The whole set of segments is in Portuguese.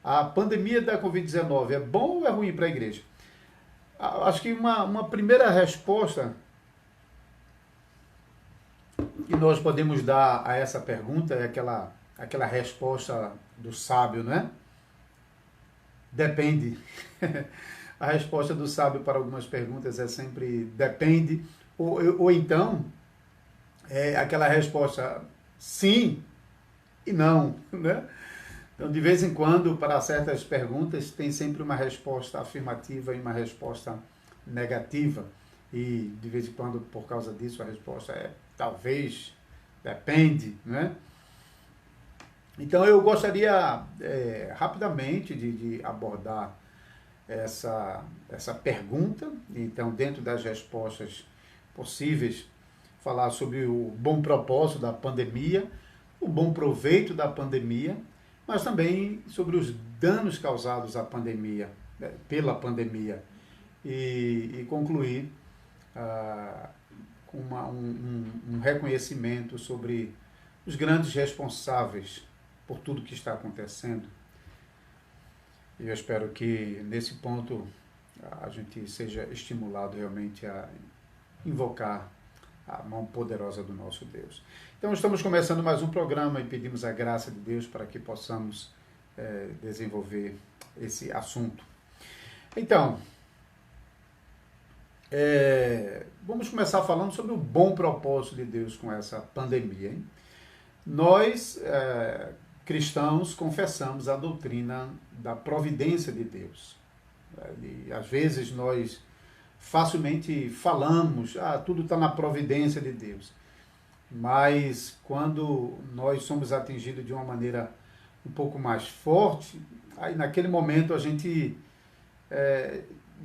A pandemia da Covid-19 é bom ou é ruim para a igreja? Acho que uma primeira resposta que nós podemos dar a essa pergunta é aquela resposta do sábio, né? Depende. A resposta do sábio para algumas perguntas é sempre depende, ou então é aquela resposta sim e não, né? Então, de vez em quando, para certas perguntas, tem sempre uma resposta afirmativa e uma resposta negativa. E, de vez em quando, por causa disso, a resposta é talvez, depende, né? Então, eu gostaria rapidamente de abordar essa pergunta. Então, dentro das respostas possíveis, falar sobre o bom propósito da pandemia, o bom proveito da pandemia, mas também sobre os danos causados à pandemia, pela pandemia, e concluir com um reconhecimento sobre os grandes responsáveis por tudo que está acontecendo. E eu espero que nesse ponto a gente seja estimulado realmente a invocar a mão poderosa do nosso Deus. Então estamos começando mais um programa e pedimos a graça de Deus para que possamos desenvolver esse assunto. Então, vamos começar falando sobre o bom propósito de Deus com essa pandemia, hein? Nós, cristãos, confessamos a doutrina da providência de Deus. E, às vezes nós facilmente falamos, tudo está na providência de Deus. Mas quando nós somos atingidos de uma maneira um pouco mais forte, aí naquele momento a gente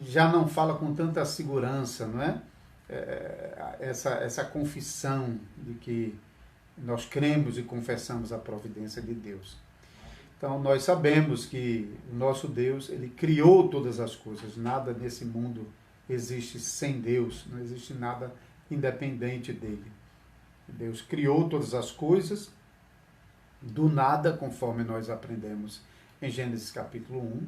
já não fala com tanta segurança, não é? Essa confissão de que nós cremos e confessamos a providência de Deus. Então nós sabemos que o nosso Deus, ele criou todas as coisas, nada nesse mundo existe sem Deus, não existe nada independente dele. Deus criou todas as coisas do nada, conforme nós aprendemos em Gênesis capítulo 1.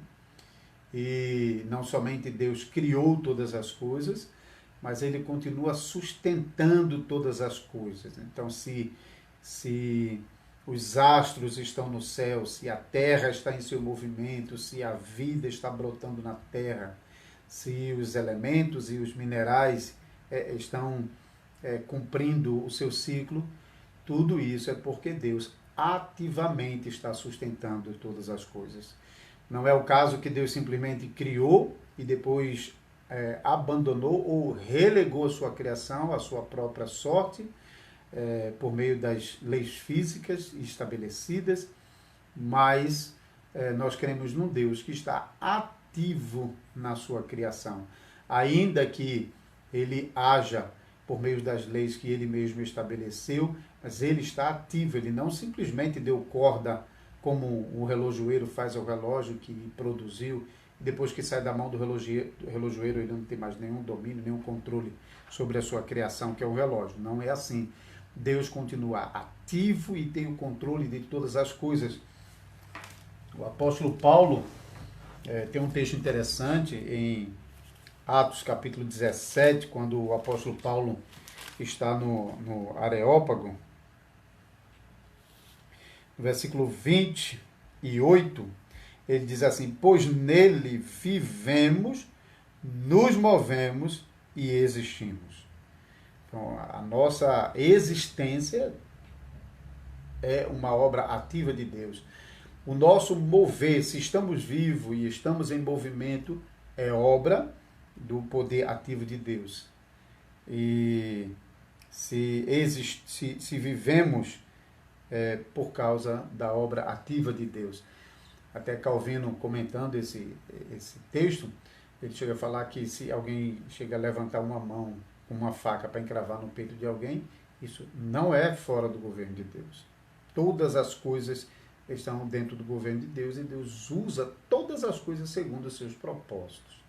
E não somente Deus criou todas as coisas, mas ele continua sustentando todas as coisas. Então, se os astros estão no céu, se a terra está em seu movimento, se a vida está brotando na terra, se os elementos e os minerais estão cumprindo o seu ciclo, tudo isso é porque Deus ativamente está sustentando todas as coisas. Não é o caso que Deus simplesmente criou e depois abandonou ou relegou a sua criação à sua própria sorte, por meio das leis físicas estabelecidas, mas nós cremos num Deus que está ativo na sua criação, ainda que ele haja por meio das leis que ele mesmo estabeleceu, mas ele está ativo, ele não simplesmente deu corda como o relojoeiro faz ao relógio que produziu, e depois que sai da mão do relojoeiro ele não tem mais nenhum domínio, nenhum controle sobre a sua criação, que é o relógio. Não é assim. Deus continua ativo e tem o controle de todas as coisas. O apóstolo Paulo tem um texto interessante em Atos capítulo 17, quando o apóstolo Paulo está no Areópago, no versículo 28, ele diz assim: pois nele vivemos, nos movemos e existimos. Então, a nossa existência é uma obra ativa de Deus. O nosso mover, se estamos vivos e estamos em movimento, é obra do poder ativo de Deus. E se vivemos por causa da obra ativa de Deus. Até Calvino, comentando esse texto, ele chega a falar que se alguém chega a levantar uma mão com uma faca para encravar no peito de alguém, isso não é fora do governo de Deus. Todas as coisas estão dentro do governo de Deus e Deus usa todas as coisas segundo os seus propósitos.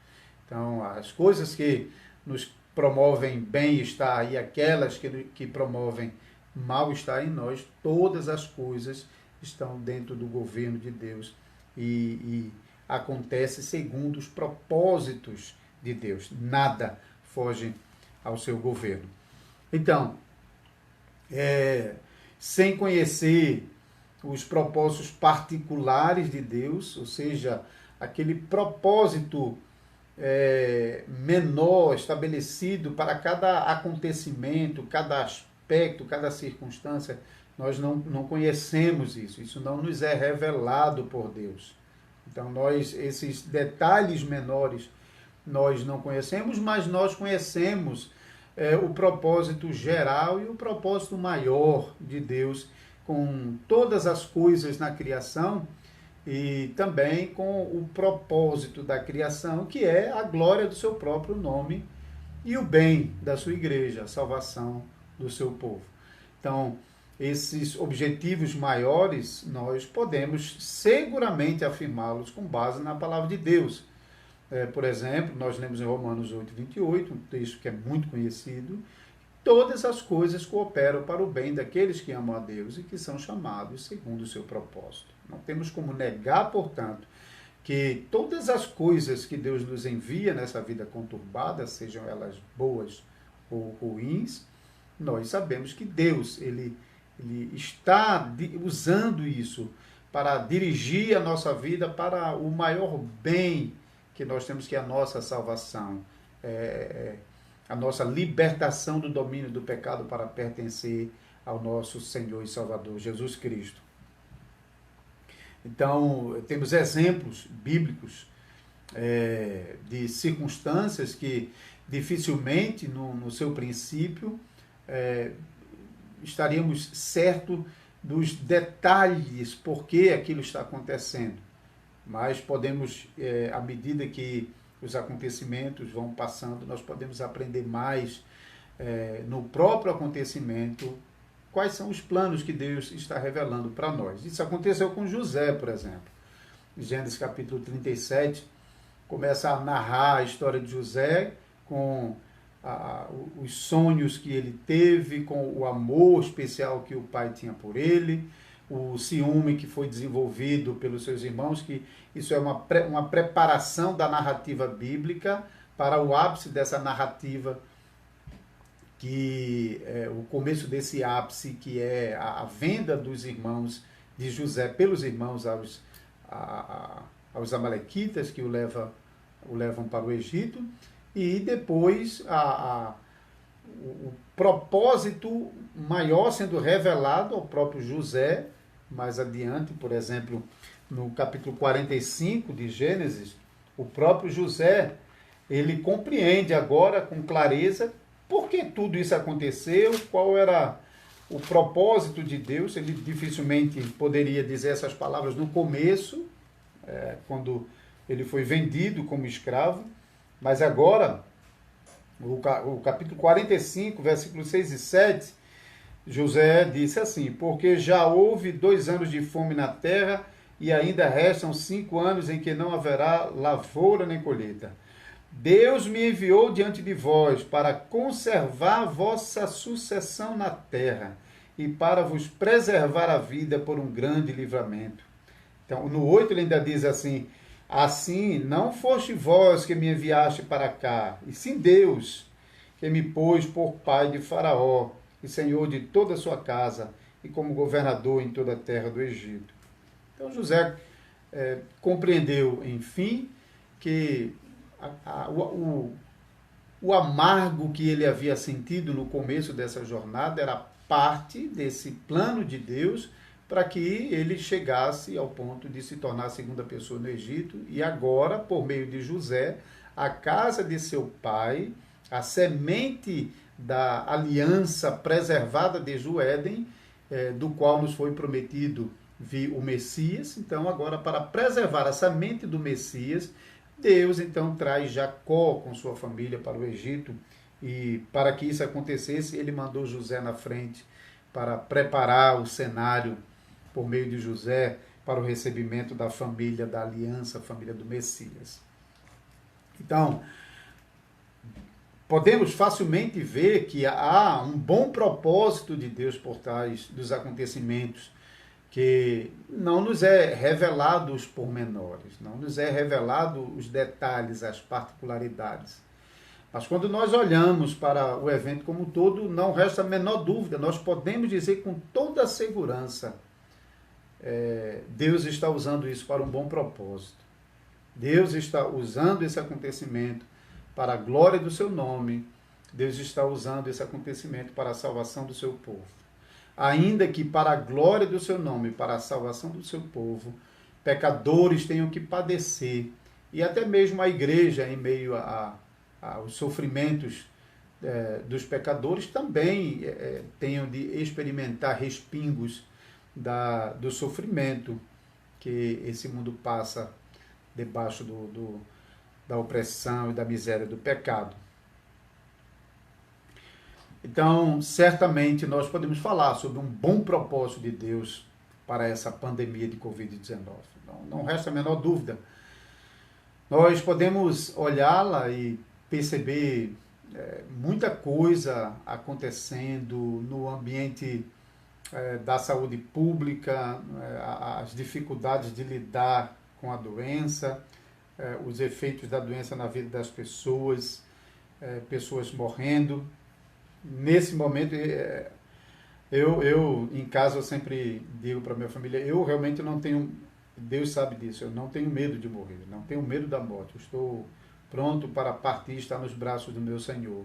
Então, as coisas que nos promovem bem-estar e aquelas que promovem mal-estar em nós, todas as coisas estão dentro do governo de Deus e acontece segundo os propósitos de Deus. Nada foge ao seu governo. Então, sem conhecer os propósitos particulares de Deus, ou seja, aquele propósito menor estabelecido para cada acontecimento, cada aspecto, cada circunstância, nós não conhecemos isso. Isso não nos é revelado por Deus. Então, esses detalhes menores, nós não conhecemos, mas nós conhecemos o propósito geral e o propósito maior de Deus com todas as coisas na criação e também com o propósito da criação, que é a glória do seu próprio nome e o bem da sua igreja, a salvação do seu povo. Então, esses objetivos maiores, nós podemos seguramente afirmá-los com base na palavra de Deus. Por exemplo, nós lemos em Romanos 8:28, um texto que é muito conhecido: todas as coisas cooperam para o bem daqueles que amam a Deus e que são chamados segundo o seu propósito. Não temos como negar, portanto, que todas as coisas que Deus nos envia nessa vida conturbada, sejam elas boas ou ruins, nós sabemos que Deus, ele está usando isso para dirigir a nossa vida para o maior bem que nós temos, que é a nossa salvação, a nossa libertação do domínio do pecado para pertencer ao nosso Senhor e Salvador, Jesus Cristo. Então, temos exemplos bíblicos de circunstâncias que dificilmente, no seu princípio, estaríamos certos dos detalhes por que aquilo está acontecendo. Mas podemos, à medida que os acontecimentos vão passando, nós podemos aprender mais no próprio acontecimento quais são os planos que Deus está revelando para nós. Isso aconteceu com José, por exemplo. Gênesis capítulo 37 começa a narrar a história de José com os sonhos que ele teve, com o amor especial que o pai tinha por ele, o ciúme que foi desenvolvido pelos seus irmãos, que isso é uma preparação da narrativa bíblica para o ápice dessa narrativa, que é o começo desse ápice, que é a venda dos irmãos de José pelos irmãos aos amalequitas, que o levam para o Egito, e depois o propósito maior sendo revelado ao próprio José, mais adiante, por exemplo, no capítulo 45 de Gênesis, o próprio José, ele compreende agora com clareza por que tudo isso aconteceu, qual era o propósito de Deus. Ele dificilmente poderia dizer essas palavras no começo, quando ele foi vendido como escravo, mas agora, o capítulo 45, versículos 6 e 7, José disse assim: porque já houve 2 anos de fome na terra, e ainda restam 5 anos em que não haverá lavoura nem colheita. Deus me enviou diante de vós para conservar vossa sucessão na terra e para vos preservar a vida por um grande livramento. Então, no 8 ele ainda diz assim: assim não foste vós que me enviaste para cá, e sim Deus, que me pôs por pai de Faraó e senhor de toda a sua casa e como governador em toda a terra do Egito. Então José compreendeu, enfim, que o amargo que ele havia sentido no começo dessa jornada era parte desse plano de Deus para que ele chegasse ao ponto de se tornar a segunda pessoa no Egito, e agora, por meio de José, a casa de seu pai, a semente da aliança preservada desde o Éden, do qual nos foi prometido vir o Messias. Então, agora, para preservar a semente do Messias, Deus, então, traz Jacó com sua família para o Egito, e para que isso acontecesse, ele mandou José na frente para preparar o cenário, por meio de José, para o recebimento da família da aliança, a família do Messias. Então, podemos facilmente ver que há um bom propósito de Deus por trás dos acontecimentos que não nos é revelado os pormenores, não nos é revelado os detalhes, as particularidades. Mas quando nós olhamos para o evento como um todo, não resta a menor dúvida, nós podemos dizer com toda a segurança, Deus está usando isso para um bom propósito. Deus está usando esse acontecimento para a glória do seu nome. Deus está usando esse acontecimento para a salvação do seu povo. Ainda que para a glória do seu nome, para a salvação do seu povo, pecadores tenham que padecer, e até mesmo a igreja, em meio aos sofrimentos dos pecadores, também tenham de experimentar respingos do sofrimento que esse mundo passa debaixo da opressão e da miséria do pecado. Então, certamente nós podemos falar sobre um bom propósito de Deus para essa pandemia de Covid-19. Não resta a menor dúvida. Nós podemos olhá-la e perceber muita coisa acontecendo no ambiente da saúde pública, as dificuldades de lidar com a doença, os efeitos da doença na vida das pessoas, pessoas morrendo. Nesse momento, eu em casa eu sempre digo para minha família, eu realmente não tenho, Deus sabe disso, eu não tenho medo de morrer, não tenho medo da morte, eu estou pronto para partir, estar nos braços do meu Senhor.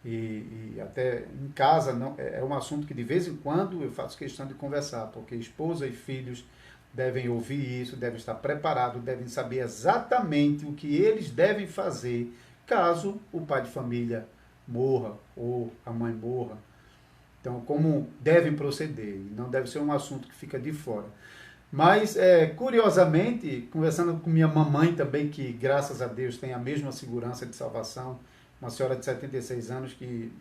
E até em casa é um assunto que de vez em quando eu faço questão de conversar, porque esposa e filhos devem ouvir isso, devem estar preparados, devem saber exatamente o que eles devem fazer caso o pai de família morra ou a mãe morra. Então, como devem proceder, não deve ser um assunto que fica de fora. Mas, curiosamente, conversando com minha mamãe também, que graças a Deus tem a mesma segurança de salvação, uma senhora de 76 anos que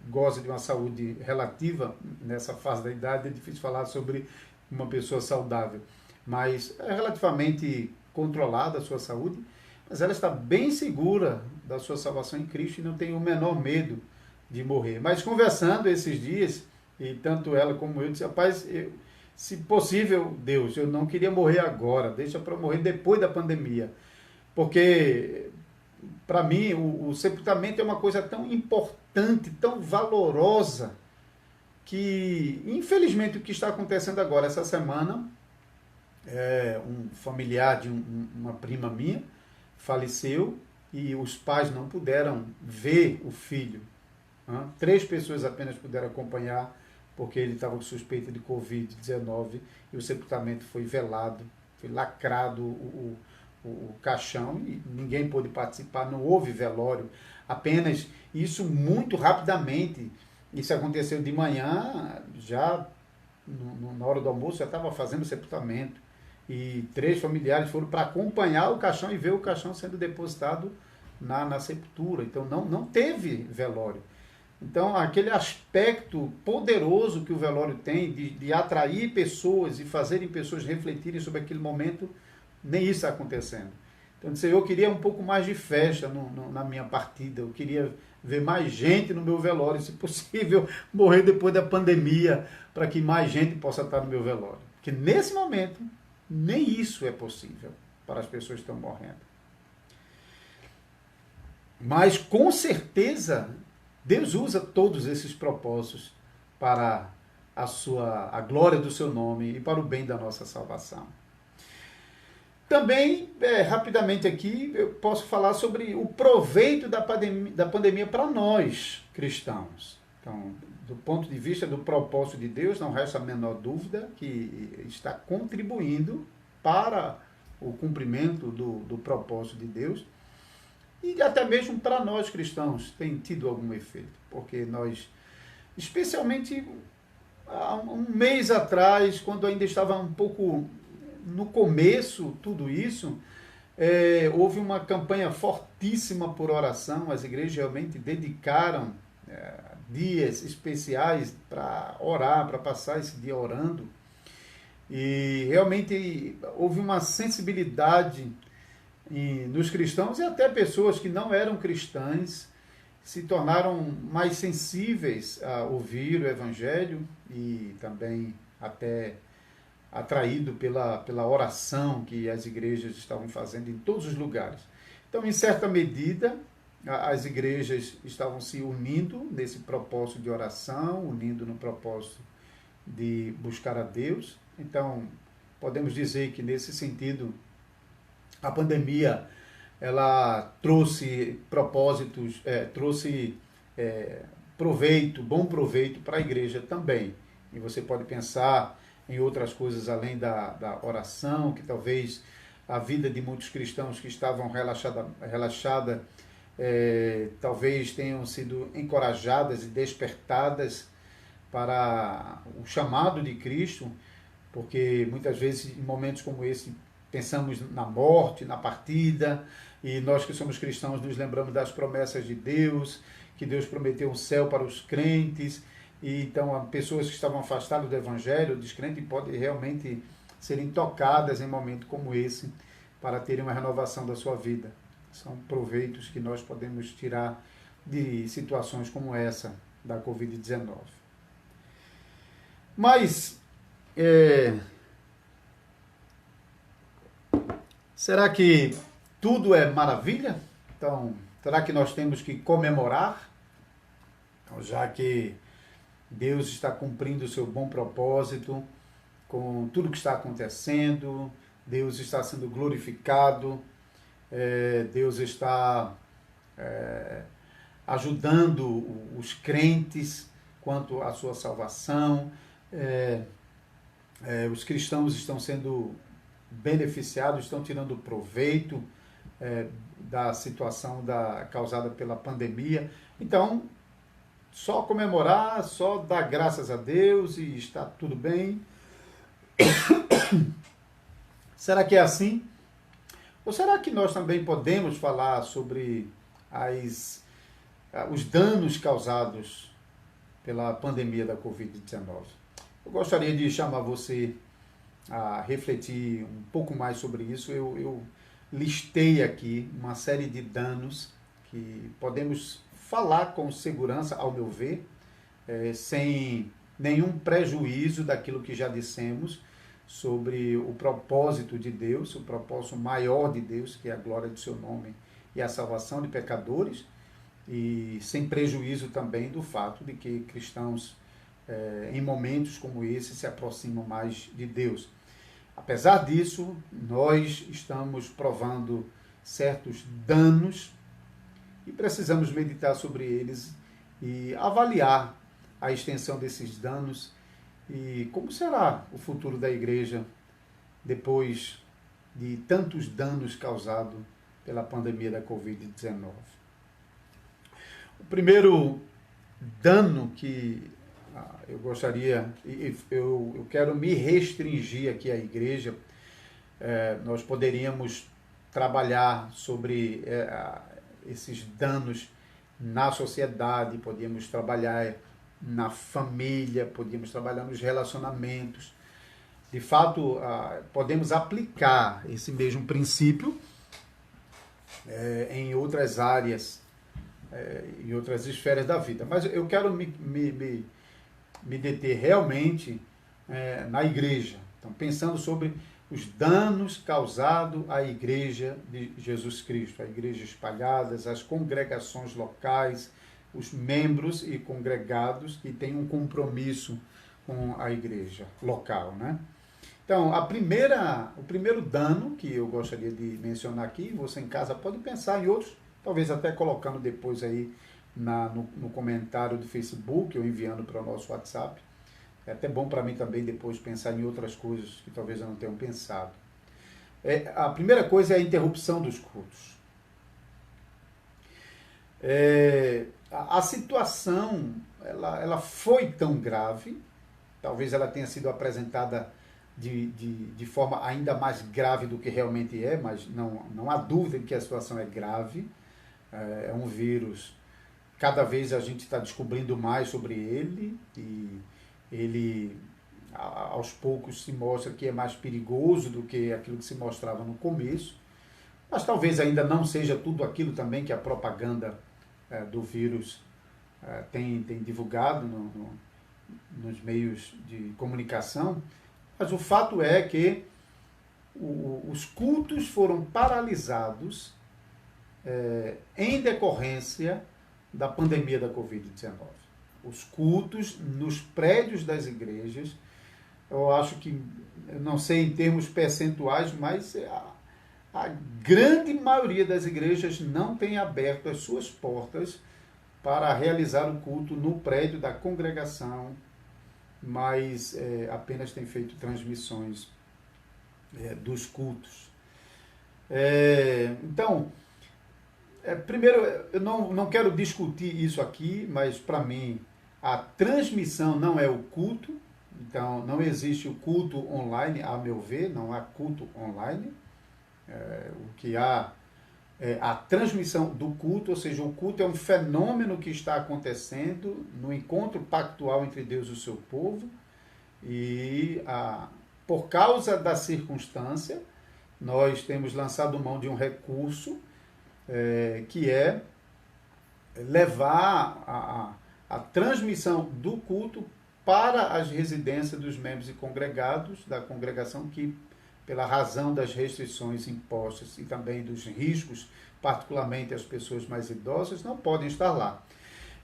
goza de uma saúde relativa nessa fase da idade, é difícil falar sobre uma pessoa saudável, mas é relativamente controlada a sua saúde, mas ela está bem segura da sua salvação em Cristo e não tem o menor medo de morrer. Mas conversando esses dias, e tanto ela como eu, disse, rapaz, se possível, Deus, eu não queria morrer agora, deixa para morrer depois da pandemia, porque para mim o sepultamento é uma coisa tão importante, tão valorosa, que infelizmente o que está acontecendo agora, essa semana, um familiar de uma prima minha faleceu e os pais não puderam ver o filho. 3 pessoas apenas puderam acompanhar, porque ele estava com suspeita de Covid-19 e o sepultamento foi velado, foi lacrado o caixão e ninguém pôde participar, não houve velório, apenas isso muito rapidamente. Isso aconteceu de manhã, já na hora do almoço, já estava fazendo o sepultamento. E 3 familiares foram para acompanhar o caixão e ver o caixão sendo depositado na sepultura. Então não teve velório. Então aquele aspecto poderoso que o velório tem de atrair pessoas e fazerem pessoas refletirem sobre aquele momento, nem isso está acontecendo. Então eu queria um pouco mais de festa na minha partida, eu queria ver mais gente no meu velório, se possível, morrer depois da pandemia, para que mais gente possa estar no meu velório. Porque nesse momento, nem isso é possível para as pessoas que estão morrendo. Mas, com certeza, Deus usa todos esses propósitos para a glória do seu nome e para o bem da nossa salvação. Também, rapidamente aqui, eu posso falar sobre o proveito da pandemia para nós, cristãos. Então, do ponto de vista do propósito de Deus, não resta a menor dúvida que está contribuindo para o cumprimento do propósito de Deus. E até mesmo para nós, cristãos, tem tido algum efeito. Porque nós, especialmente há um mês atrás, quando ainda estava um pouco no começo, tudo isso, houve uma campanha fortíssima por oração, as igrejas realmente dedicaram dias especiais para orar, para passar esse dia orando, e realmente houve uma sensibilidade nos cristãos, e até pessoas que não eram cristãs se tornaram mais sensíveis a ouvir o Evangelho, e também até atraído pela oração que as igrejas estavam fazendo em todos os lugares. Então, em certa medida, as igrejas estavam se unindo nesse propósito de oração, unindo no propósito de buscar a Deus. Então, podemos dizer que, nesse sentido, a pandemia ela trouxe propósitos, trouxe proveito, bom proveito para a igreja também. E você pode pensar em outras coisas além da oração, que talvez a vida de muitos cristãos que estavam relaxada, talvez tenham sido encorajadas e despertadas para o chamado de Cristo, porque muitas vezes em momentos como esse pensamos na morte, na partida, e nós que somos cristãos nos lembramos das promessas de Deus, que Deus prometeu um céu para os crentes, e então pessoas que estavam afastadas do Evangelho, descrentes, podem realmente serem tocadas em momentos como esse, para terem uma renovação da sua vida. São proveitos que nós podemos tirar de situações como essa da Covid-19. Mas, será que tudo é maravilha? Então, será que nós temos que comemorar? Então, já que Deus está cumprindo o seu bom propósito com tudo que está acontecendo, Deus está sendo glorificado, Deus está ajudando os crentes quanto à sua salvação, os cristãos estão sendo beneficiados, estão tirando proveito da situação causada pela pandemia. Então, só comemorar, só dar graças a Deus e está tudo bem. Será que é assim? Ou será que nós também podemos falar sobre os danos causados pela pandemia da Covid-19? Eu gostaria de chamar você a refletir um pouco mais sobre isso. Eu listei aqui uma série de danos que podemos falar com segurança, ao meu ver, sem nenhum prejuízo daquilo que já dissemos sobre o propósito de Deus, o propósito maior de Deus, que é a glória do seu nome e a salvação de pecadores, e sem prejuízo também do fato de que cristãos, em momentos como esse, se aproximam mais de Deus. Apesar disso, nós estamos provando certos danos e precisamos meditar sobre eles e avaliar a extensão desses danos e como será o futuro da igreja depois de tantos danos causados pela pandemia da Covid-19. O primeiro dano que eu gostaria, eu quero me restringir aqui à igreja, nós poderíamos trabalhar sobre esses danos na sociedade, podíamos trabalhar na família, podíamos trabalhar nos relacionamentos. De fato, podemos aplicar esse mesmo princípio em outras áreas, em outras esferas da vida. Mas eu quero me deter realmente na igreja. Então, pensando sobre os danos causados à igreja de Jesus Cristo, a igreja espalhadas, as congregações locais, os membros e congregados que têm um compromisso com a igreja local, né? Então, o primeiro dano que eu gostaria de mencionar aqui, você em casa pode pensar em outros, talvez até colocando depois aí no comentário do Facebook ou enviando para o nosso WhatsApp. É até bom para mim também depois pensar em outras coisas que talvez eu não tenha pensado. A primeira coisa é a interrupção dos cultos. A situação ela foi tão grave, talvez ela tenha sido apresentada de forma ainda mais grave do que realmente é, mas não há dúvida de que a situação é grave. É um vírus, cada vez a gente está descobrindo mais sobre ele, e ele aos poucos se mostra que é mais perigoso do que aquilo que se mostrava no começo, mas talvez ainda não seja tudo aquilo também que a propaganda do vírus tem divulgado nos meios de comunicação. Mas o fato é que os cultos foram paralisados em decorrência da pandemia da Covid-19. Os cultos nos prédios das igrejas, eu acho que, eu não sei em termos percentuais, mas a grande maioria das igrejas não tem aberto as suas portas para realizar o culto no prédio da congregação, mas apenas tem feito transmissões dos cultos. Então, primeiro, eu não quero discutir isso aqui, mas para mim a transmissão não é o culto. Então, não existe o culto online, a meu ver, não há culto online. O que há é a transmissão do culto, ou seja, o culto é um fenômeno que está acontecendo no encontro pactual entre Deus e o seu povo, e por causa da circunstância, nós temos lançado mão de um recurso que é levar a transmissão do culto para as residências dos membros e congregados da congregação que, pela razão das restrições impostas e também dos riscos, particularmente as pessoas mais idosas, não podem estar lá.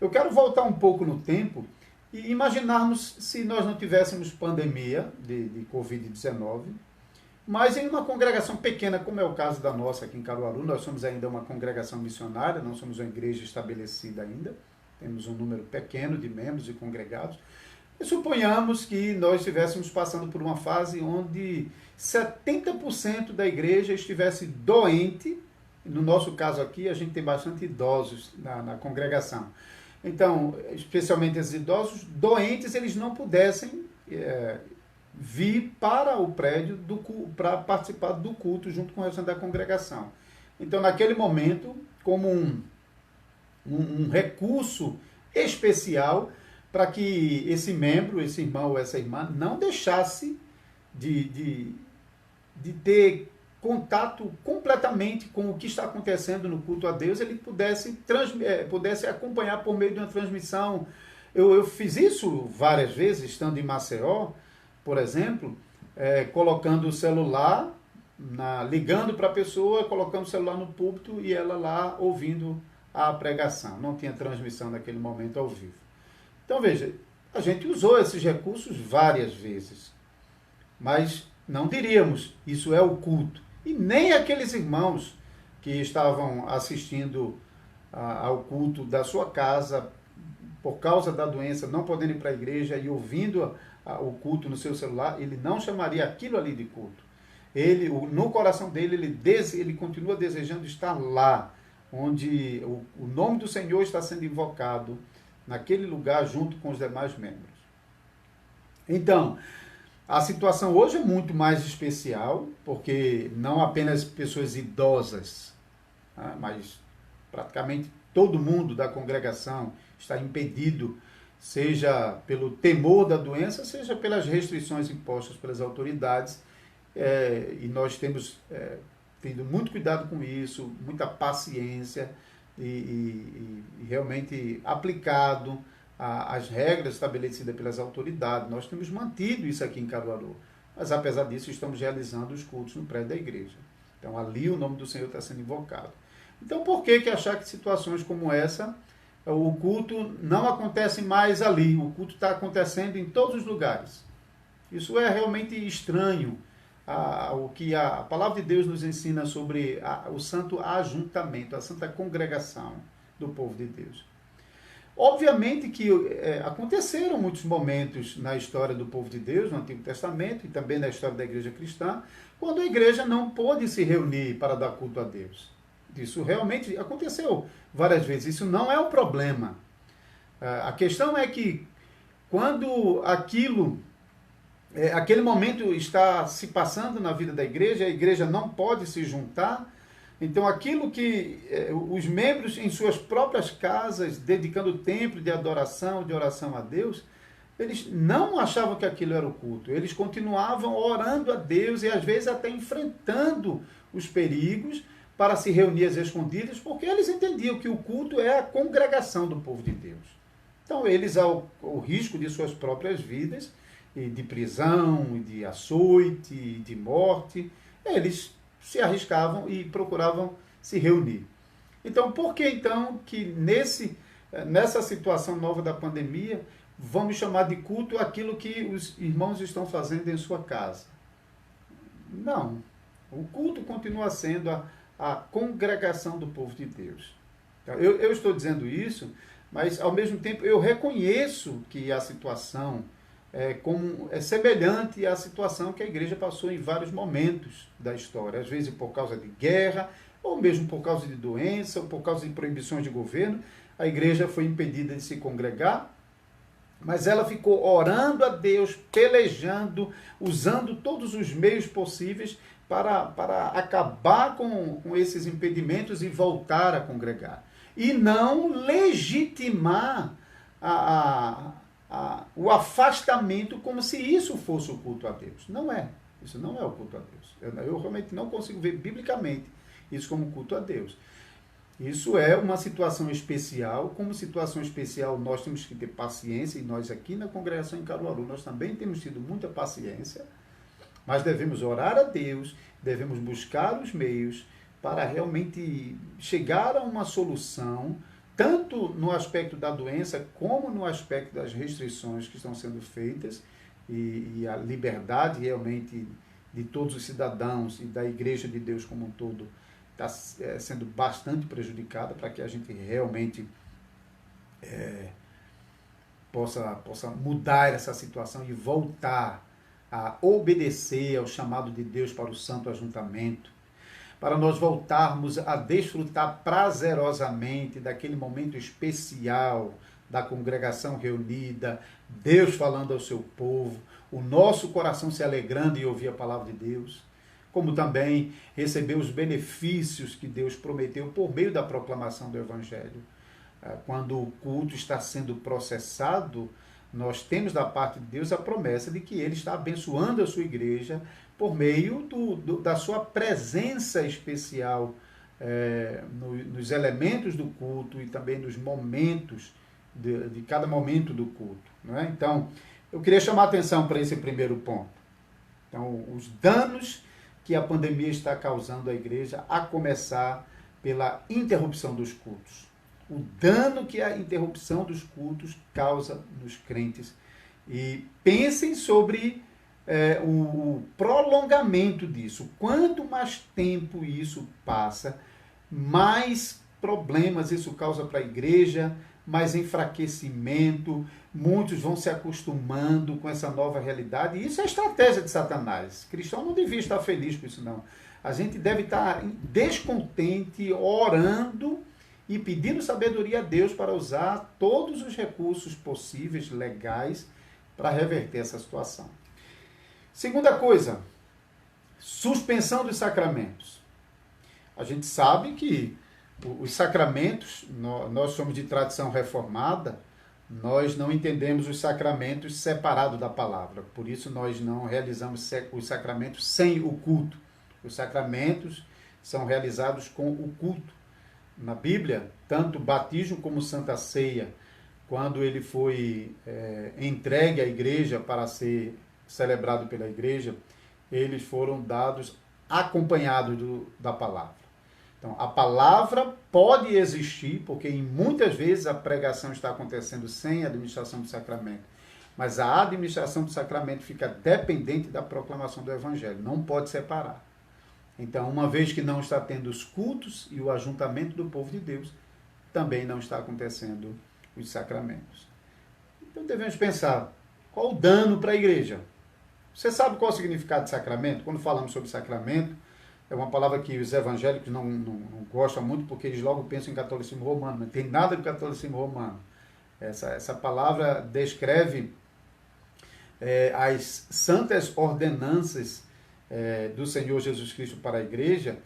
Eu quero voltar um pouco no tempo e imaginarmos se nós não tivéssemos pandemia de Covid-19, mas em uma congregação pequena, como é o caso da nossa aqui em Caruaru. Nós somos ainda uma congregação missionária, não somos uma igreja estabelecida ainda, temos um número pequeno de membros e congregados. E suponhamos que nós estivéssemos passando por uma fase onde 70% da igreja estivesse doente. No nosso caso aqui, a gente tem bastante idosos na congregação. Então, especialmente esses idosos doentes, eles não pudessem vir para o prédio para participar do culto junto com o restante da congregação. Então, naquele momento, como um recurso especial para que esse membro, esse irmão ou essa irmã não deixasse de ter contato completamente com o que está acontecendo no culto a Deus, ele pudesse acompanhar por meio de uma transmissão. Eu fiz isso várias vezes, estando em Maceió, por exemplo, colocando o celular, ligando para a pessoa, colocando o celular no púlpito e ela lá ouvindo a pregação. Não tinha transmissão naquele momento ao vivo. Então, veja, a gente usou esses recursos várias vezes, mas não diríamos, isso é o culto. E nem aqueles irmãos que estavam assistindo ao culto da sua casa, por causa da doença, não podendo ir para a igreja e ouvindo o culto no seu celular, ele não chamaria aquilo ali de culto. No coração dele, ele continua desejando estar lá, onde o nome do Senhor está sendo invocado, naquele lugar junto com os demais membros. Então, a situação hoje é muito mais especial, porque não apenas pessoas idosas, mas praticamente todo mundo da congregação está impedido, seja pelo temor da doença, seja pelas restrições impostas pelas autoridades, e nós temos tido muito cuidado com isso, muita paciência, e realmente aplicado as regras estabelecidas pelas autoridades. Nós temos mantido isso aqui em Caruaru, mas apesar disso estamos realizando os cultos no prédio da igreja. Então ali o nome do Senhor está sendo invocado. Então por que achar que situações como essa, o culto não acontece mais ali, o culto está acontecendo em todos os lugares? Isso é realmente estranho. O que a palavra de Deus nos ensina sobre o santo ajuntamento, a santa congregação do povo de Deus. Obviamente que aconteceram muitos momentos na história do povo de Deus, no Antigo Testamento, e também na história da igreja cristã, quando a igreja não pôde se reunir para dar culto a Deus. Isso realmente aconteceu várias vezes, isso não é o problema. A questão é que quando aquele momento está se passando na vida da igreja, a igreja não pode se juntar, então aquilo que os membros em suas próprias casas, dedicando tempo de adoração, de oração a Deus, eles não achavam que aquilo era o culto, eles continuavam orando a Deus e às vezes até enfrentando os perigos para se reunir às escondidas, porque eles entendiam que o culto é a congregação do povo de Deus. Então eles, ao risco de suas próprias vidas, e de prisão, e de açoite, e de morte, eles se arriscavam e procuravam se reunir. Então, por que então que nessa situação nova da pandemia, vamos chamar de culto aquilo que os irmãos estão fazendo em sua casa? Não. O culto continua sendo a congregação do povo de Deus. Então, eu estou dizendo isso, mas ao mesmo tempo eu reconheço que a situação é semelhante à situação que a igreja passou em vários momentos da história, às vezes por causa de guerra, ou mesmo por causa de doença, ou por causa de proibições de governo, a igreja foi impedida de se congregar, mas ela ficou orando a Deus, pelejando, usando todos os meios possíveis para acabar com esses impedimentos e voltar a congregar. E não legitimar o afastamento como se isso fosse o culto a Deus. Não é. Isso não é o culto a Deus. Eu realmente não consigo ver biblicamente isso como culto a Deus. Isso é uma situação especial. Como situação especial, nós temos que ter paciência, e nós aqui na congregação em Caruaru, nós também temos tido muita paciência, mas devemos orar a Deus, devemos buscar os meios para realmente chegar a uma solução, tanto no aspecto da doença, como no aspecto das restrições que estão sendo feitas, e a liberdade realmente de todos os cidadãos e da Igreja de Deus como um todo está sendo bastante prejudicada, para que a gente realmente possa mudar essa situação e voltar a obedecer ao chamado de Deus para o santo ajuntamento, para nós voltarmos a desfrutar prazerosamente daquele momento especial da congregação reunida, Deus falando ao seu povo, o nosso coração se alegrando em ouvir a palavra de Deus, como também receber os benefícios que Deus prometeu por meio da proclamação do Evangelho. Quando o culto está sendo processado, nós temos da parte de Deus a promessa de que Ele está abençoando a sua igreja por meio da sua presença especial nos elementos do culto e também nos momentos, de cada momento do culto. Não é? Então, eu queria chamar a atenção para esse primeiro ponto. Então, os danos que a pandemia está causando à igreja, a começar pela interrupção dos cultos. O dano que a interrupção dos cultos causa nos crentes. E pensem sobre o prolongamento disso. Quanto mais tempo isso passa, mais problemas isso causa para a igreja, mais enfraquecimento, muitos vão se acostumando com essa nova realidade. E isso é estratégia de Satanás. O cristão não devia estar feliz com isso, não. A gente deve estar descontente, orando e pedindo sabedoria a Deus para usar todos os recursos possíveis, legais, para reverter essa situação. Segunda coisa, suspensão dos sacramentos. A gente sabe que os sacramentos, nós somos de tradição reformada, nós não entendemos os sacramentos separados da palavra. Por isso nós não realizamos os sacramentos sem o culto. Os sacramentos são realizados com o culto. Na Bíblia, tanto o batismo como Santa Ceia, quando ele foi entregue à igreja para ser celebrado pela igreja, eles foram dados acompanhados da palavra. Então, a palavra pode existir, porque muitas vezes a pregação está acontecendo sem a administração do sacramento, mas a administração do sacramento fica dependente da proclamação do Evangelho, não pode separar. Então, uma vez que não está tendo os cultos e o ajuntamento do povo de Deus, também não está acontecendo os sacramentos. Então, devemos pensar, qual o dano para a igreja? Você sabe qual é o significado de sacramento? Quando falamos sobre sacramento, é uma palavra que os evangélicos não gostam muito, porque eles logo pensam em catolicismo romano. Não tem nada de catolicismo romano. Essa palavra descreve as santas ordenanças do Senhor Jesus Cristo para a igreja,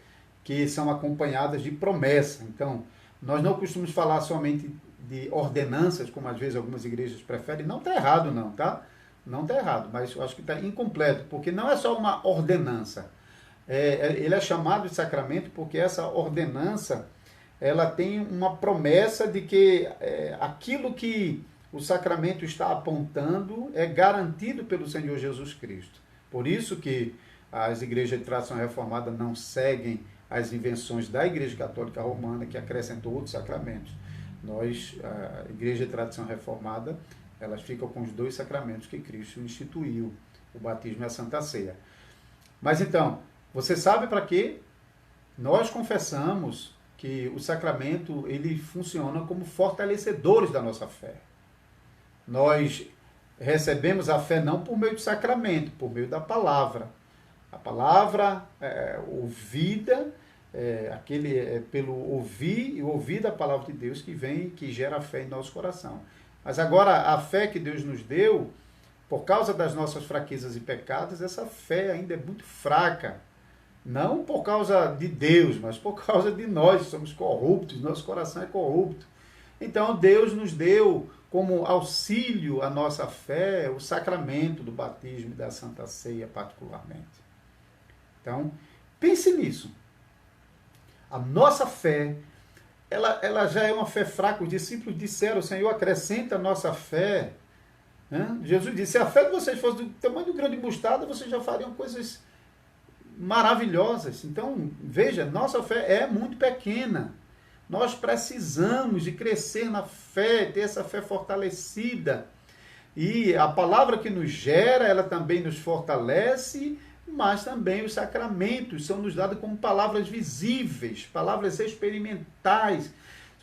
que são acompanhadas de promessa. Então, nós não costumamos falar somente de ordenanças, como às vezes algumas igrejas preferem. Não está errado, não, tá? Não está errado, mas eu acho que está incompleto, porque não é só uma ordenança. Ele é chamado de sacramento porque essa ordenança ela tem uma promessa de que aquilo que o sacramento está apontando, é garantido pelo Senhor Jesus Cristo. Por isso que as igrejas de tradição reformada não seguem as invenções da Igreja Católica Romana, que acrescentou outros sacramentos. Nós, a Igreja de Tradição Reformada, elas ficam com os 2 sacramentos que Cristo instituiu, o batismo e a Santa Ceia. Mas então, você sabe para quê? Nós confessamos que o sacramento ele funciona como fortalecedores da nossa fé. Nós recebemos a fé não por meio do sacramento, por meio da palavra. A palavra ouvida, pelo ouvir e ouvir da palavra de Deus que gera fé em nosso coração. Mas agora, a fé que Deus nos deu, por causa das nossas fraquezas e pecados, essa fé ainda é muito fraca. Não por causa de Deus, mas por causa de nós, somos corruptos, nosso coração é corrupto. Então, Deus nos deu como auxílio à nossa fé o sacramento do batismo e da Santa Ceia, particularmente. Então, pense nisso. A nossa fé, ela já é uma fé fraca. Os discípulos disseram, Senhor, acrescenta a nossa fé. Jesus disse, se a fé de vocês fosse do tamanho do grão de mostarda, vocês já fariam coisas maravilhosas. Então, veja, nossa fé é muito pequena. Nós precisamos de crescer na fé, ter essa fé fortalecida. E a palavra que nos gera, ela também nos fortalece, mas também os sacramentos são nos dados como palavras visíveis, palavras experimentais,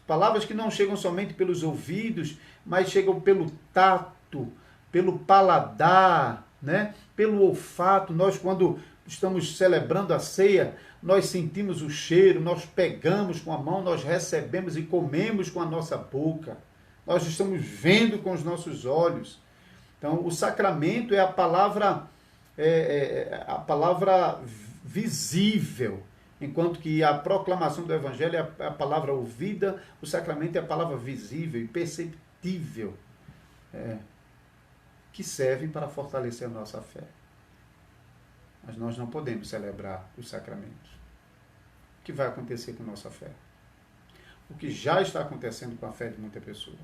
palavras que não chegam somente pelos ouvidos, mas chegam pelo tato, pelo paladar, né? Pelo olfato. Nós, quando estamos celebrando a ceia, nós sentimos o cheiro, nós pegamos com a mão, nós recebemos e comemos com a nossa boca. Nós estamos vendo com os nossos olhos. Então, o sacramento é a palavra visível, enquanto que a proclamação do Evangelho é a palavra ouvida, o sacramento é a palavra visível e perceptível, que serve para fortalecer a nossa fé. Mas nós não podemos celebrar os sacramentos. O que vai acontecer com a nossa fé? O que já está acontecendo com a fé de muita pessoa.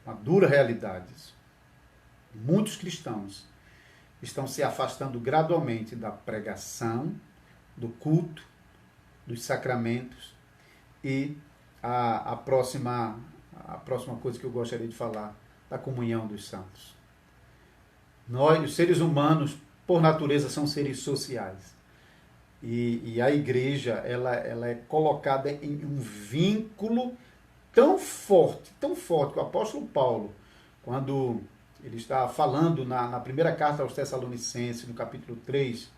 Uma dura realidade isso. Muitos cristãos estão se afastando gradualmente da pregação, do culto, dos sacramentos e a próxima coisa que eu gostaria de falar, da comunhão dos santos. Nós, os seres humanos, por natureza, são seres sociais. E a igreja ela é colocada em um vínculo tão forte, que o apóstolo Paulo, quando ele está falando na primeira carta aos Tessalonicenses, no capítulo 3, se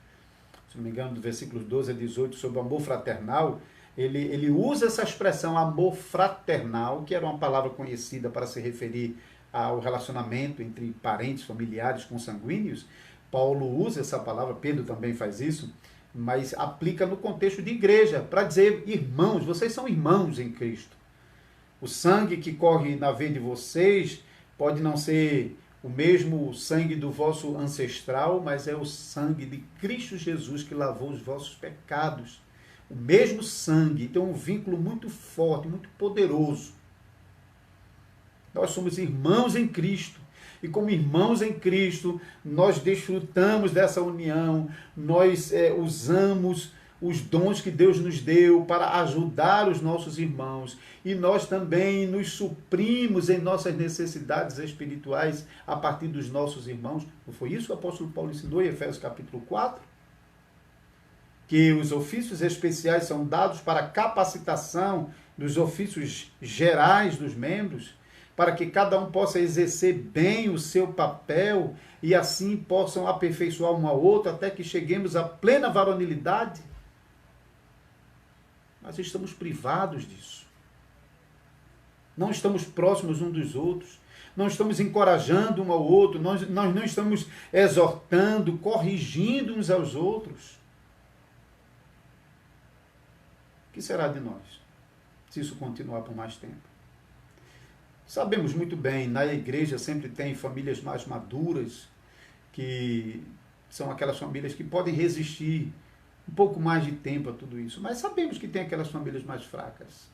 não me engano, do versículos 12 a 18, sobre o amor fraternal, ele usa essa expressão amor fraternal, que era uma palavra conhecida para se referir ao relacionamento entre parentes, familiares, consanguíneos. Paulo usa essa palavra, Pedro também faz isso, mas aplica no contexto de igreja, para dizer, irmãos, vocês são irmãos em Cristo. O sangue que corre na veia de vocês pode não ser o mesmo sangue do vosso ancestral, mas é o sangue de Cristo Jesus que lavou os vossos pecados. O mesmo sangue tem um vínculo muito forte, muito poderoso. Nós somos irmãos em Cristo. E como irmãos em Cristo, nós desfrutamos dessa união, nós usamos os dons que Deus nos deu para ajudar os nossos irmãos. E nós também nos suprimos em nossas necessidades espirituais a partir dos nossos irmãos. Não foi isso que o apóstolo Paulo ensinou em Efésios capítulo 4? Que os ofícios especiais são dados para a capacitação dos ofícios gerais dos membros, para que cada um possa exercer bem o seu papel e assim possam aperfeiçoar um ao outro até que cheguemos à plena varonilidade. Nós estamos privados disso. Não estamos próximos uns dos outros. Não estamos encorajando um ao outro. Nós não estamos exortando, corrigindo uns aos outros. O que será de nós se isso continuar por mais tempo? Sabemos muito bem, na igreja sempre tem famílias mais maduras, que são aquelas famílias que podem resistir um pouco mais de tempo a tudo isso. Mas sabemos que tem aquelas famílias mais fracas,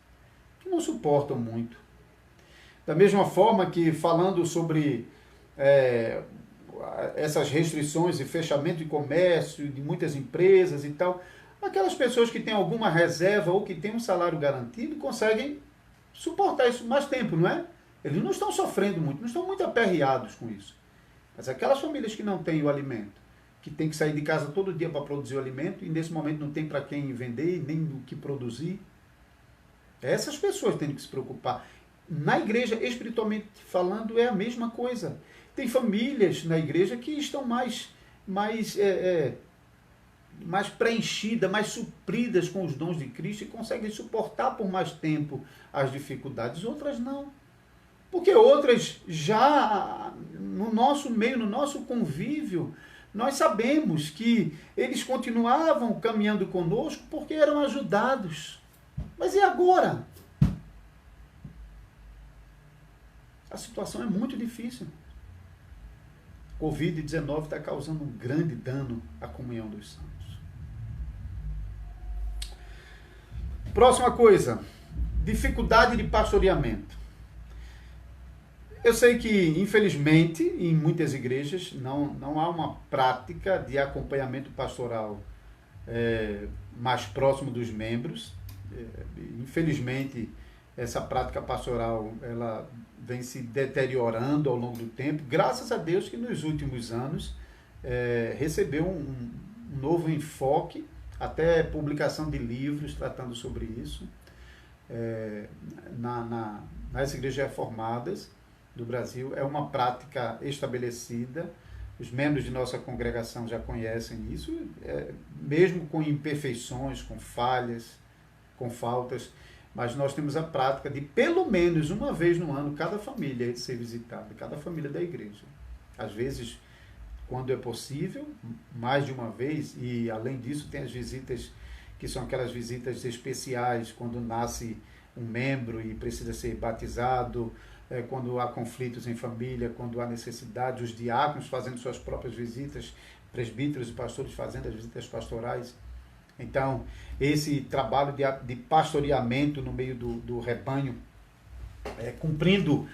que não suportam muito. Da mesma forma que falando sobre essas restrições e fechamento de comércio de muitas empresas e tal, aquelas pessoas que têm alguma reserva ou que têm um salário garantido conseguem suportar isso mais tempo, não é? Eles não estão sofrendo muito, não estão muito aperreados com isso. Mas aquelas famílias que não têm o alimento, que tem que sair de casa todo dia para produzir o alimento e nesse momento não tem para quem vender, nem o que produzir, essas pessoas têm que se preocupar. Na igreja, espiritualmente falando, é a mesma coisa. Tem famílias na igreja que estão mais preenchidas, mais supridas com os dons de Cristo e conseguem suportar por mais tempo as dificuldades. Outras não. Porque outras já no nosso meio, no nosso convívio, nós sabemos que eles continuavam caminhando conosco porque eram ajudados. Mas e agora? A situação é muito difícil. Covid-19 está causando um grande dano à comunhão dos santos. Próxima coisa, dificuldade de pastoreamento. Eu sei que, infelizmente, em muitas igrejas não há uma prática de acompanhamento pastoral mais próximo dos membros. Infelizmente, essa prática pastoral ela vem se deteriorando ao longo do tempo. Graças a Deus que nos últimos anos recebeu um novo enfoque, até publicação de livros tratando sobre isso, nas igrejas reformadas do Brasil. É uma prática estabelecida, os membros de nossa congregação já conhecem isso, mesmo com imperfeições, com falhas, com faltas, mas nós temos a prática de pelo menos uma vez no ano cada família ser visitada, cada família da igreja. Às vezes, quando é possível, mais de uma vez, e além disso tem as visitas que são aquelas visitas especiais, quando nasce um membro e precisa ser batizado, quando há conflitos em família, quando há necessidade, os diáconos fazendo suas próprias visitas, presbíteros e pastores fazendo as visitas pastorais. Então, esse trabalho de pastoreamento no meio do rebanho, cumprindo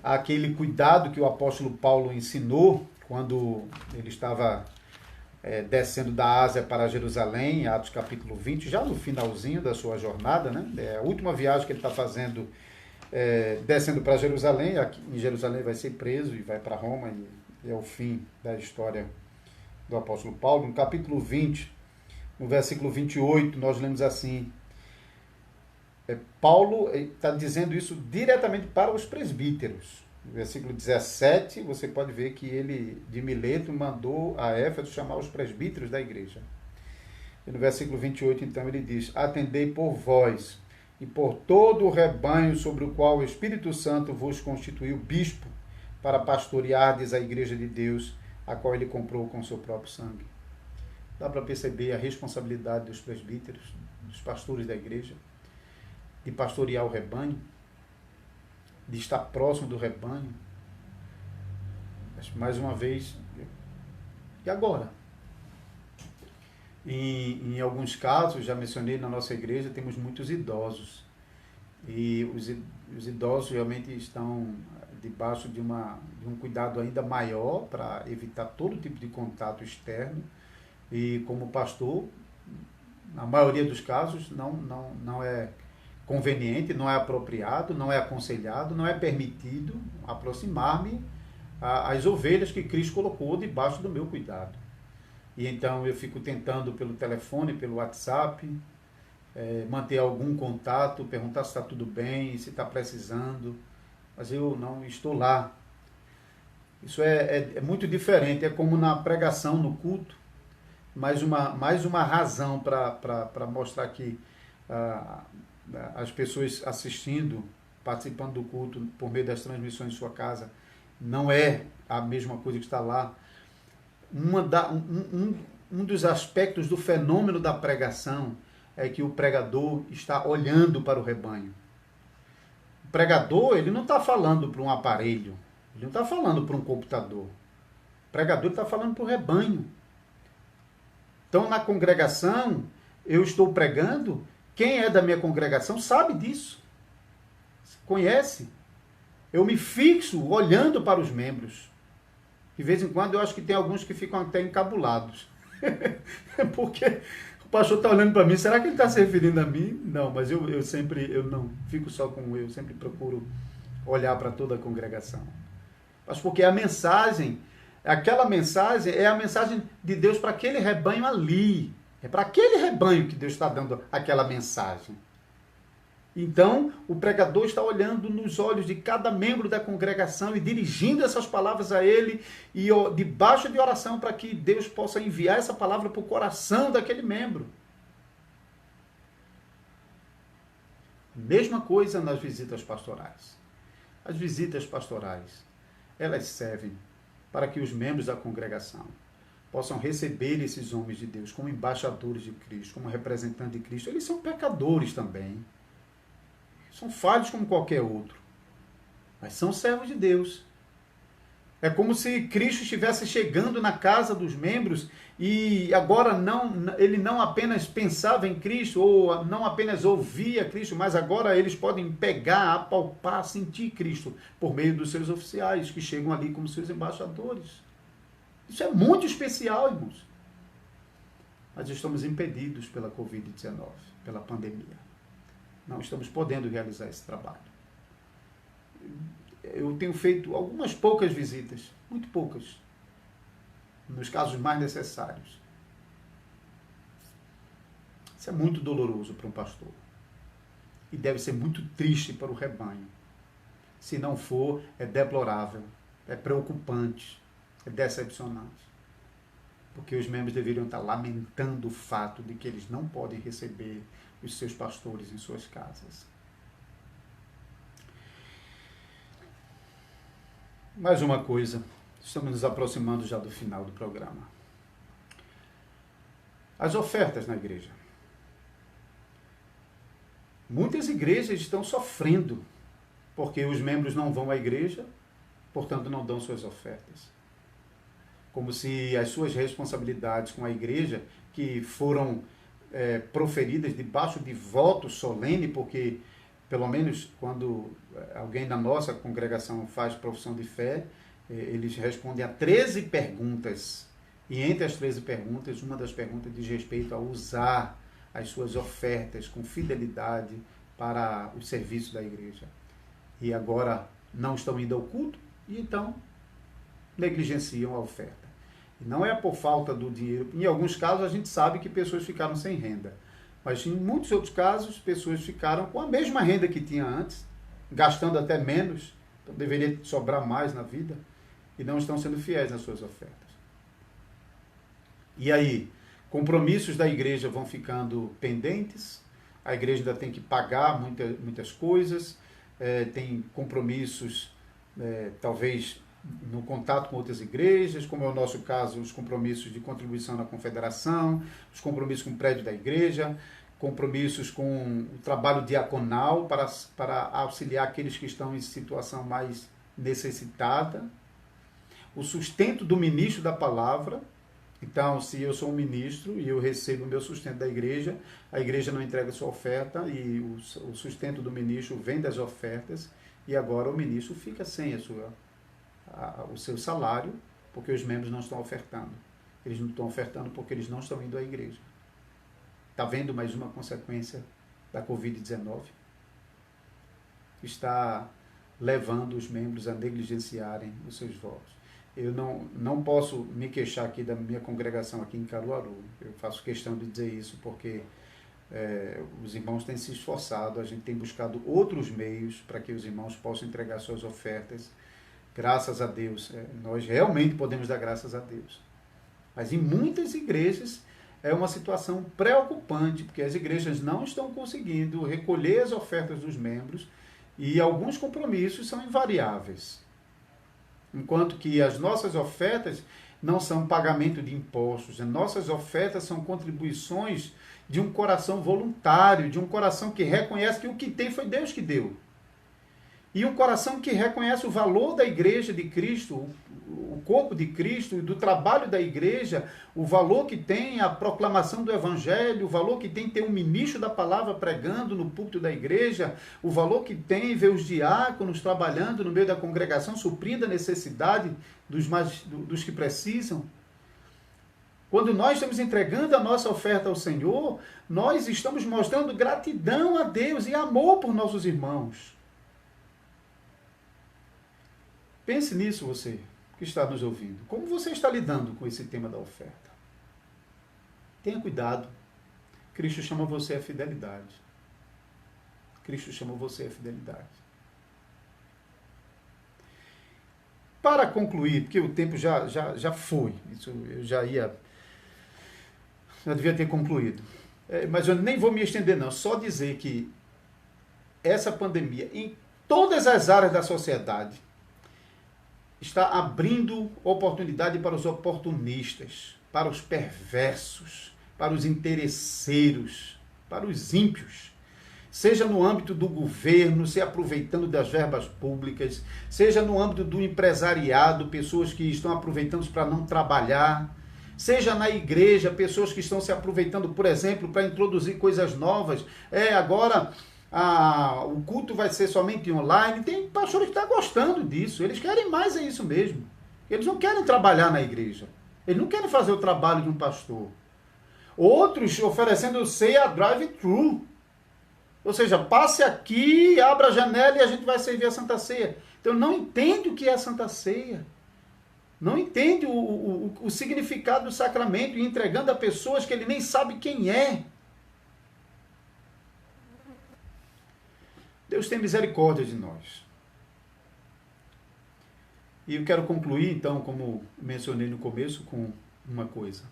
aquele cuidado que o apóstolo Paulo ensinou quando ele estava descendo da Ásia para Jerusalém, Atos capítulo 20, já no finalzinho da sua jornada, né? É a última viagem que ele está fazendo, descendo para Jerusalém. Aqui em Jerusalém vai ser preso e vai para Roma, e é o fim da história do apóstolo Paulo. No capítulo 20, no versículo 28, nós lemos assim, Paulo está dizendo isso diretamente para os presbíteros. No versículo 17, você pode ver que ele, de Mileto, mandou a Éfeso chamar os presbíteros da igreja. E no versículo 28, então, ele diz, atendei por vós e por todo o rebanho sobre o qual o Espírito Santo vos constituiu bispo, para pastoreardes a igreja de Deus, a qual ele comprou com seu próprio sangue. Dá para perceber a responsabilidade dos presbíteros, dos pastores da igreja, de pastorear o rebanho, de estar próximo do rebanho. Mas, mais uma vez, e agora? Em alguns casos, já mencionei, na nossa igreja, temos muitos idosos. E os idosos realmente estão debaixo de um cuidado ainda maior para evitar todo tipo de contato externo. E como pastor, na maioria dos casos, não é conveniente, não é apropriado, não é aconselhado, não é permitido aproximar-me às ovelhas que Cristo colocou debaixo do meu cuidado. E então eu fico tentando pelo telefone, pelo WhatsApp, manter algum contato, perguntar se está tudo bem, se está precisando, mas eu não estou lá. Isso é muito diferente, é como na pregação, no culto, mais uma razão para mostrar que as pessoas assistindo, participando do culto por meio das transmissões em sua casa, não é a mesma coisa que está lá. Um dos aspectos do fenômeno da pregação é que o pregador está olhando para o rebanho. O pregador, ele não está falando para um aparelho, ele não está falando para um computador. O pregador está falando para o rebanho. Então, na congregação, eu estou pregando, quem é da minha congregação sabe disso, conhece. Eu me fixo olhando para os membros. De vez em quando eu acho que tem alguns que ficam até encabulados. Porque o pastor está olhando para mim, será que ele está se referindo a mim? Não, mas eu não fico só com eu, sempre procuro olhar para toda a congregação. Mas porque a mensagem, aquela mensagem é a mensagem de Deus para aquele rebanho ali. É para aquele rebanho que Deus está dando aquela mensagem. Então, o pregador está olhando nos olhos de cada membro da congregação e dirigindo essas palavras a ele e debaixo de oração para que Deus possa enviar essa palavra para o coração daquele membro. Mesma coisa nas visitas pastorais. As visitas pastorais, elas servem para que os membros da congregação possam receber esses homens de Deus como embaixadores de Cristo, como representantes de Cristo. Eles são pecadores também. São falhos como qualquer outro. Mas são servos de Deus. É como se Cristo estivesse chegando na casa dos membros e agora ele não apenas pensava em Cristo ou não apenas ouvia Cristo, mas agora eles podem pegar, apalpar, sentir Cristo por meio dos seus oficiais que chegam ali como seus embaixadores. Isso é muito especial, irmãos. Mas estamos impedidos pela Covid-19, pela pandemia. Não estamos podendo realizar esse trabalho. Eu tenho feito algumas poucas visitas, muito poucas, nos casos mais necessários. Isso é muito doloroso para um pastor. E deve ser muito triste para o rebanho. Se não for, é deplorável, é preocupante, é decepcionante. Porque os membros deveriam estar lamentando o fato de que eles não podem receber os seus pastores em suas casas. Mais uma coisa, estamos nos aproximando já do final do programa. As ofertas na igreja. Muitas igrejas estão sofrendo, porque os membros não vão à igreja, portanto não dão suas ofertas. Como se as suas responsabilidades com a igreja, que foram proferidas debaixo de voto solene, porque pelo menos quando alguém da nossa congregação faz profissão de fé, eles respondem a 13 perguntas. E entre as 13 perguntas, uma das perguntas diz respeito a usar as suas ofertas com fidelidade para o serviço da igreja. E agora não estão indo ao culto e então negligenciam a oferta. E não é por falta do dinheiro. Em alguns casos a gente sabe que pessoas ficaram sem renda. Mas em muitos outros casos, pessoas ficaram com a mesma renda que tinha antes, gastando até menos, então deveria sobrar mais na vida, e não estão sendo fiéis nas suas ofertas. E aí, compromissos da igreja vão ficando pendentes, a igreja ainda tem que pagar muitas coisas, tem compromissos, talvez no contato com outras igrejas, como é o nosso caso, os compromissos de contribuição na confederação, os compromissos com o prédio da igreja, compromissos com o trabalho diaconal para auxiliar aqueles que estão em situação mais necessitada, o sustento do ministro da palavra. Então, se eu sou um ministro e eu recebo o meu sustento da igreja, a igreja não entrega sua oferta e o sustento do ministro vem das ofertas e agora o ministro fica sem o seu salário, porque os membros não estão ofertando. Eles não estão ofertando porque eles não estão indo à igreja. Está vendo mais uma consequência da Covid-19? Está levando os membros a negligenciarem os seus votos. Eu não posso me queixar aqui da minha congregação aqui em Caruaru. Eu faço questão de dizer isso porque os irmãos têm se esforçado, a gente tem buscado outros meios para que os irmãos possam entregar suas ofertas. Graças a Deus, nós realmente podemos dar graças a Deus. Mas em muitas igrejas é uma situação preocupante, porque as igrejas não estão conseguindo recolher as ofertas dos membros e alguns compromissos são invariáveis. Enquanto que as nossas ofertas não são pagamento de impostos, as nossas ofertas são contribuições de um coração voluntário, de um coração que reconhece que o que tem foi Deus que deu. E um coração que reconhece o valor da igreja de Cristo, o corpo de Cristo e do trabalho da igreja, o valor que tem a proclamação do evangelho, o valor que tem ter um ministro da palavra pregando no púlpito da igreja, o valor que tem ver os diáconos trabalhando no meio da congregação, suprindo a necessidade dos que precisam. Quando nós estamos entregando a nossa oferta ao Senhor, nós estamos mostrando gratidão a Deus e amor por nossos irmãos. Pense nisso, você que está nos ouvindo. Como você está lidando com esse tema da oferta? Tenha cuidado. Cristo chama você a fidelidade. Cristo chama você a fidelidade. Para concluir, porque o tempo já foi, isso eu já devia ter concluído. Mas eu nem vou me estender não, só dizer que essa pandemia, em todas as áreas da sociedade, está abrindo oportunidade para os oportunistas, para os perversos, para os interesseiros, para os ímpios. Seja no âmbito do governo, se aproveitando das verbas públicas, seja no âmbito do empresariado, pessoas que estão aproveitando para não trabalhar, seja na igreja, pessoas que estão se aproveitando, por exemplo, para introduzir coisas novas. Agora o culto vai ser somente online. Tem pastores que estão gostando disso, eles querem mais, é isso mesmo. Eles não querem trabalhar na igreja, eles não querem fazer o trabalho de um pastor. Outros oferecendo ceia drive-thru, ou seja, passe aqui, abra a janela e a gente vai servir a Santa Ceia. Então não entende o que é a Santa Ceia, não entende o significado do sacramento, e entregando a pessoas que ele nem sabe quem é. Deus tem misericórdia de nós. E eu quero concluir, então, como mencionei no começo, com uma coisa.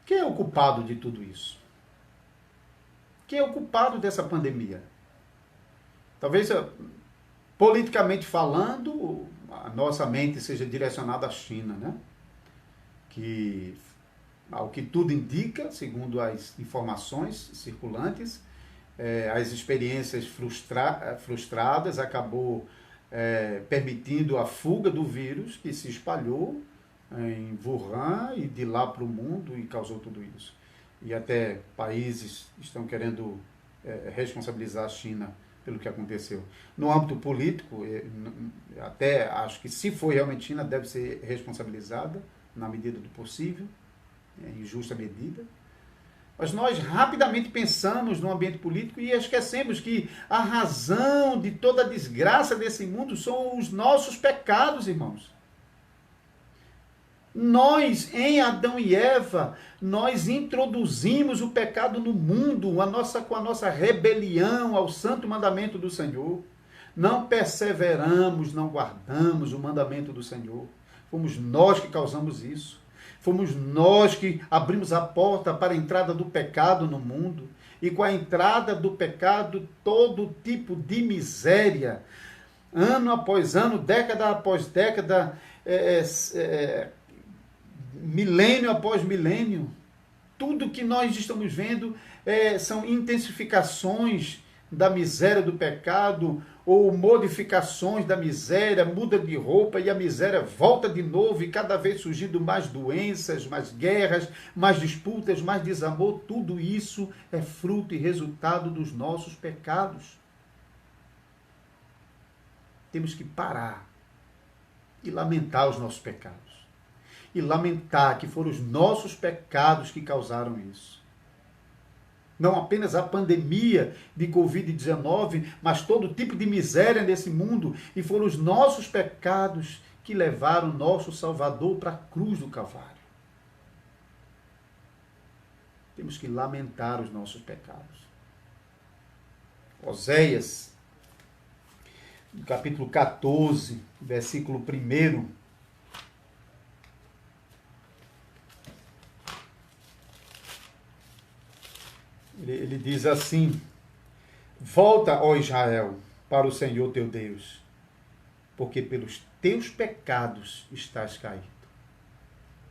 Quem é o culpado de tudo isso? Quem é o culpado dessa pandemia? Talvez, politicamente falando, a nossa mente seja direcionada à China, né? Que, ao que tudo indica, segundo as informações circulantes, as experiências frustradas acabou permitindo a fuga do vírus, que se espalhou em Wuhan e de lá para o mundo e causou tudo isso. E até países estão querendo responsabilizar a China pelo que aconteceu. No âmbito político, até acho que se for realmente China, deve ser responsabilizada na medida do possível, em justa medida. Mas nós rapidamente pensamos no ambiente político e esquecemos que a razão de toda a desgraça desse mundo são os nossos pecados, irmãos. Nós, em Adão e Eva, nós introduzimos o pecado no mundo com a nossa rebelião ao santo mandamento do Senhor. Não perseveramos, não guardamos o mandamento do Senhor. Fomos nós que causamos isso. Fomos nós que abrimos a porta para a entrada do pecado no mundo. E com a entrada do pecado, todo tipo de miséria, ano após ano, década após década, milênio após milênio, tudo que nós estamos vendo são intensificações da miséria do pecado, ou modificações da miséria, muda de roupa e a miséria volta de novo, e cada vez surgindo mais doenças, mais guerras, mais disputas, mais desamor. Tudo isso é fruto e resultado dos nossos pecados. Temos que parar e lamentar os nossos pecados. E lamentar que foram os nossos pecados que causaram isso. Não apenas a pandemia de Covid-19, mas todo tipo de miséria nesse mundo. E foram os nossos pecados que levaram o nosso Salvador para a cruz do Calvário. Temos que lamentar os nossos pecados. Oséias, no capítulo 14, versículo 1. Ele diz assim: volta, ó Israel, para o Senhor teu Deus, porque pelos teus pecados estás caído.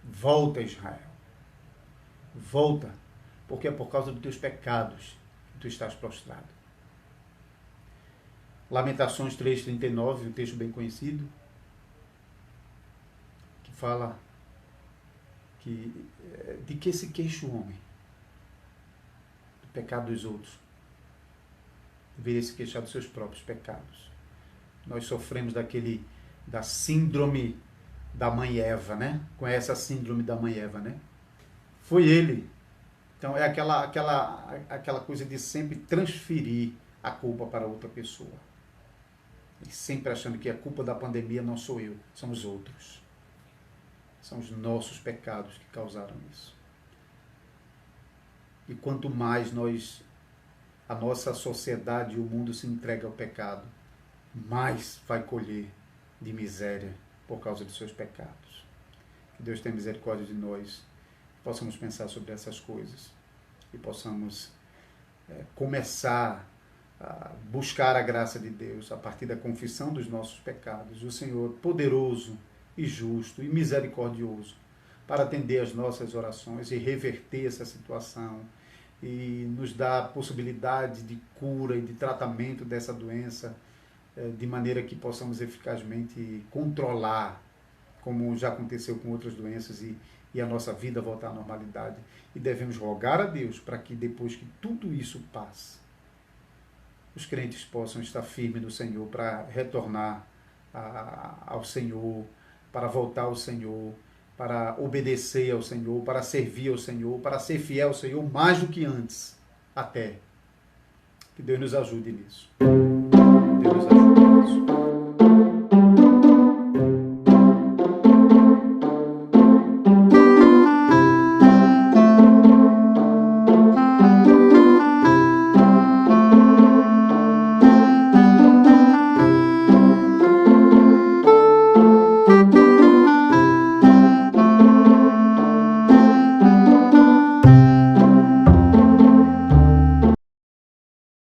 Volta, Israel. Volta, porque é por causa dos teus pecados que tu estás prostrado. Lamentações 3:39, um texto bem conhecido. fala de que se queixa o homem? Do pecado dos outros. Deveria se queixar dos seus próprios pecados. Nós sofremos da síndrome da mãe Eva, né? Conhece a síndrome da mãe Eva, né? Foi ele. Então é aquela coisa de sempre transferir a culpa para outra pessoa. E sempre achando que a culpa da pandemia não sou eu, são os outros. São os nossos pecados que causaram isso. E quanto mais a nossa sociedade e o mundo se entrega ao pecado, mais vai colher de miséria por causa dos seus pecados. Que Deus tenha misericórdia de nós, que possamos pensar sobre essas coisas e possamos começar a buscar a graça de Deus a partir da confissão dos nossos pecados. O Senhor poderoso e justo e misericordioso para atender as nossas orações e reverter essa situação e nos dar a possibilidade de cura e de tratamento dessa doença de maneira que possamos eficazmente controlar, como já aconteceu com outras doenças, e a nossa vida voltar à normalidade. E devemos rogar a Deus para que depois que tudo isso passe, os crentes possam estar firmes no Senhor para retornar ao Senhor, para voltar ao Senhor, para obedecer ao Senhor, para servir ao Senhor, para ser fiel ao Senhor mais do que antes, até. Que Deus nos ajude nisso.